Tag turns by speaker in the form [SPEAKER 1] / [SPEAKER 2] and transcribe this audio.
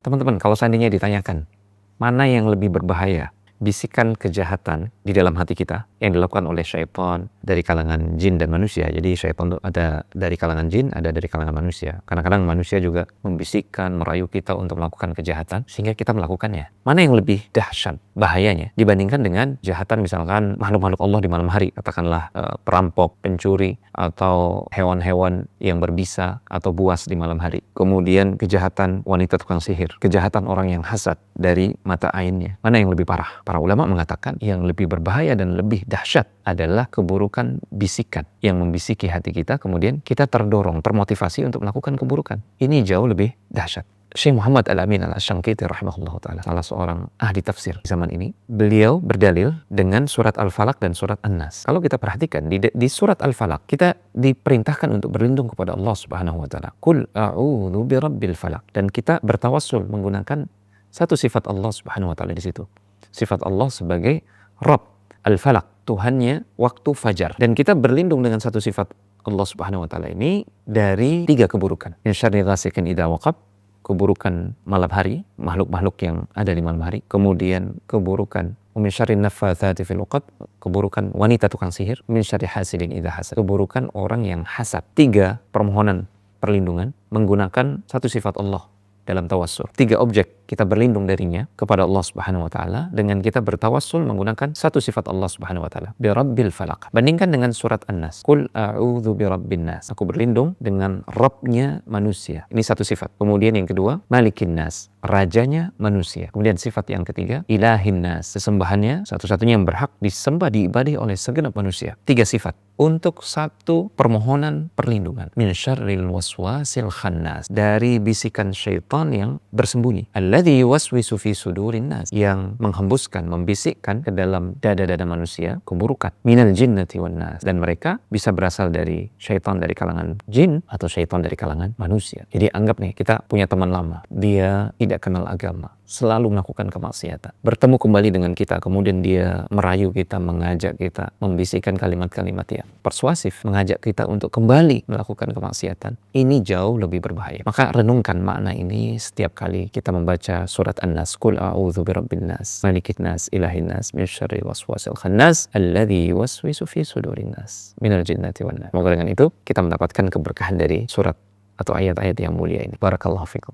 [SPEAKER 1] Teman-teman, kalau seandainya ditanyakan, mana yang lebih berbahaya? Bisikan kejahatan di dalam hati kita yang dilakukan oleh syaitan dari kalangan jin dan manusia. Jadi syaitan itu ada dari kalangan jin, ada dari kalangan manusia. Kadang-kadang manusia juga membisikkan, merayu kita untuk melakukan kejahatan sehingga kita melakukannya. Mana yang lebih dahsyat bahayanya dibandingkan dengan kejahatan misalkan makhluk-makhluk Allah di malam hari, katakanlah perampok, pencuri, atau hewan-hewan yang berbisa atau buas di malam hari. Kemudian kejahatan wanita tukang sihir, kejahatan orang yang hasad dari mata ainnya. Mana yang lebih parah? Para ulama mengatakan yang lebih berbahaya dan lebih dahsyat adalah keburukan bisikan yang membisiki hati kita, kemudian kita terdorong, termotivasi untuk melakukan keburukan. Ini jauh lebih dahsyat. Syekh Muhammad Al-Amin Al-Syanqiti rahimahullah ta'ala, salah seorang ahli tafsir zaman ini, beliau berdalil dengan surat Al-Falaq dan surat An-Nas. Kalau kita perhatikan di surat Al-Falaq, kita diperintahkan untuk berlindung kepada Allah Subhanahu wa taala. Qul a'udzu birabbil falaq, dan kita bertawassul menggunakan satu sifat Allah Subhanahu wa taala di situ. Sifat Allah sebagai Rabb, Al-Falaq, Tuhannya waktu fajar. Dan kita berlindung dengan satu sifat Allah Subhanahu wa taala ini dari 3 keburukan. Min syarri ghasiqin idza waqab, keburukan malam hari, makhluk-makhluk yang ada di malam hari. Kemudian keburukan min syarri naffatsati fil 'uqad, keburukan wanita tukang sihir. Min syarri hasidin idza hasad, keburukan orang yang hasad. 3 permohonan perlindungan menggunakan satu sifat Allah dalam tawassul. 3 objek kita berlindung darinya kepada Allah Subhanahu wa taala dengan kita bertawassul menggunakan satu sifat Allah Subhanahu wa taala, bi rabbil falaq. Bandingkan dengan surat An-Nas, qul a'udzu birabbin nas, aku berlindung dengan Rabbnya manusia. Ini satu sifat. Kemudian yang kedua, malikin nas, rajanya manusia. Kemudian sifat yang ketiga, ilahin nas, sesembahannya satu-satunya yang berhak disembah, diibadahi oleh segenap manusia. 3 sifat untuk satu permohonan perlindungan. Min syarril waswasil khannas, dari bisikan syaitan yang bersembunyi. Alladzi yuwaswisu fi sudurin nas, yang menghembuskan, membisikkan ke dalam dada-dada manusia keburukan. Minal jinnati wan nas, dan mereka bisa berasal dari syaitan dari kalangan jin atau syaitan dari kalangan manusia. Jadi anggap nih, kita punya teman lama, dia tidak kenal agama, selalu melakukan kemaksiatan. Bertemu kembali dengan kita, kemudian dia merayu kita, mengajak kita, membisikkan kalimat-kalimat yang persuasif, mengajak kita untuk kembali melakukan kemaksiatan. Ini jauh lebih berbahaya. Maka renungkan makna ini setiap kali kita membaca surat An-Nas. Qul a'udzu birabbin nas, malikin nas, ilahin nas, min syarri waswasil khannas, alladzi yuwaswisu fi sudurin nas, minal jinnati wan nas. Semoga dengan itu kita mendapatkan keberkahan dari surat atau ayat-ayat yang mulia ini. Barakallahu fikum.